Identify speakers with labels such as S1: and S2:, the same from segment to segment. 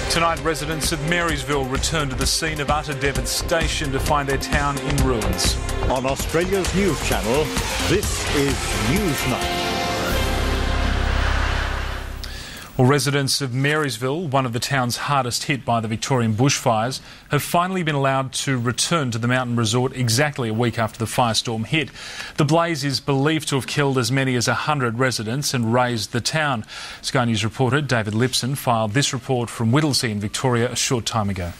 S1: Tonight, residents of Marysville return to the scene of utter devastation to find their town in ruins.
S2: On Australia's news channel, this is Newsnight.
S1: Well, residents of Marysville, one of the towns hardest hit by the Victorian bushfires, have finally been allowed to return to the mountain resort exactly a week after the firestorm hit. The blaze is believed to have killed as many as 100 residents and razed the town. Sky News reporter David Lipson filed this report from Whittlesea in Victoria a short time ago.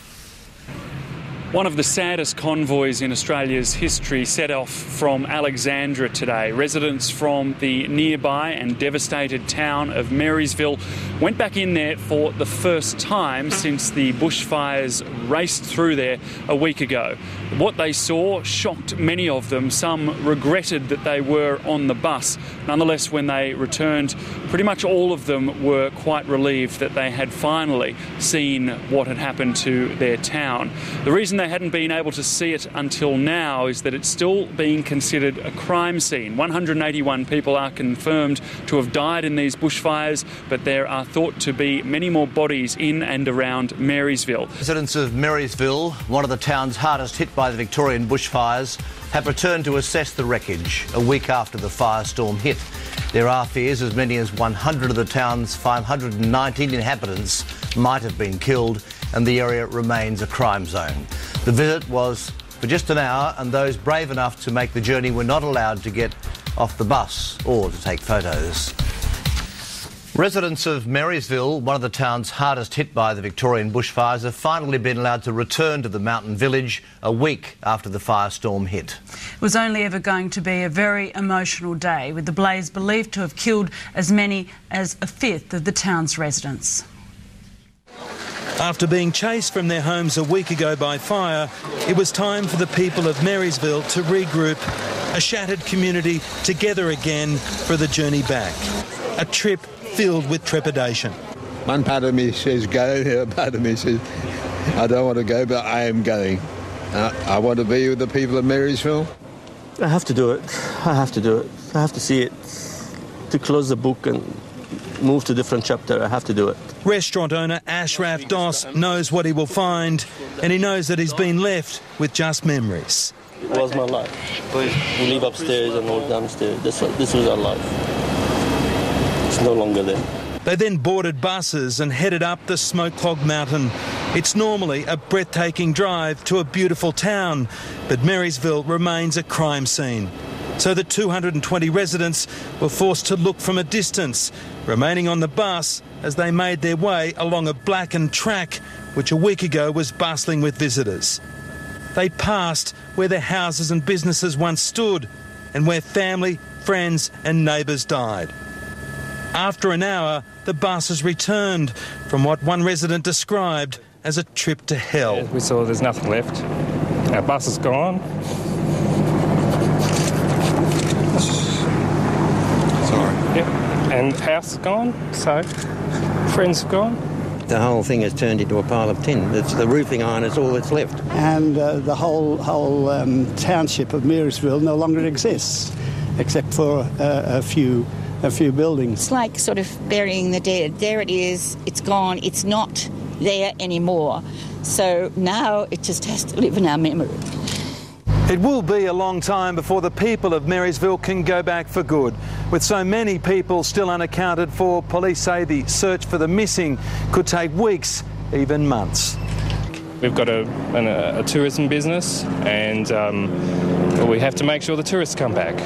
S3: One of the saddest convoys in Australia's history set off from Alexandra today. Residents from the nearby and devastated town of Marysville went back in there for the first time since the bushfires raced through there a week ago. What they saw shocked many of them. Some regretted that they were on the bus. Nonetheless, when they returned, pretty much all of them were quite relieved that they had finally seen what had happened to their town. The reason they hadn't been able to see it until now is that it's still being considered a crime scene. 181 people are confirmed to have died in these bushfires, but there are thought to be many more bodies in and around Marysville.
S4: Residents of Marysville, one of the towns hardest hit by the Victorian bushfires, have returned to assess the wreckage a week after the firestorm hit. There are fears as many as 100 of the town's 519 inhabitants might have been killed, and the area remains a crime zone. The visit was for just an hour, and those brave enough to make the journey were not allowed to get off the bus or to take photos. Residents of Marysville, one of the towns hardest hit by the Victorian bushfires, have finally been allowed to return to the mountain village a week after the firestorm hit.
S5: It was only ever going to be a very emotional day, with the blaze believed to have killed as many as a fifth of the town's residents.
S6: After being chased from their homes a week ago by fire, it was time for the people of Marysville to regroup, a shattered community together again for the journey back. A trip filled with trepidation.
S7: One part of me says go, the other part of me says I don't want to go, but I am going. I want to be with the people of Marysville.
S8: I have to do it. I have to do it. I have to see it. To close the book and move to a different chapter, I have to do it.
S6: Restaurant owner Ashraf Doss knows what he will find, and he knows that he's been left with just memories.
S8: It was my life. We live upstairs and all downstairs. This was our life. It's no longer there.
S6: They then boarded buses and headed up the smoke-clogged mountain. It's normally a breathtaking drive to a beautiful town, but Marysville remains a crime scene. So the 220 residents were forced to look from a distance, remaining on the bus as they made their way along a blackened track which a week ago was bustling with visitors. They passed where their houses and businesses once stood and where family, friends and neighbours died. After an hour, the buses returned from what one resident described as a trip to hell.
S9: We saw there's nothing left. Our bus is gone.
S7: Sorry.
S9: Yep. And house is gone, so friends have gone.
S10: The whole thing has turned into a pile of tin. It's the roofing iron is all that's left.
S11: And the whole township of Marysville no longer exists, except for a few buildings.
S12: It's like sort of burying the dead. There it is, it's gone, it's not there anymore. So now it just has to live in our memory.
S6: It will be a long time before the people of Marysville can go back for good. With so many people still unaccounted for, police say the search for the missing could take weeks, even months.
S9: We've got a tourism business, and we have to make sure the tourists come back.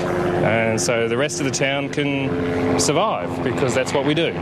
S9: And so the rest of the town can survive, because that's what we do.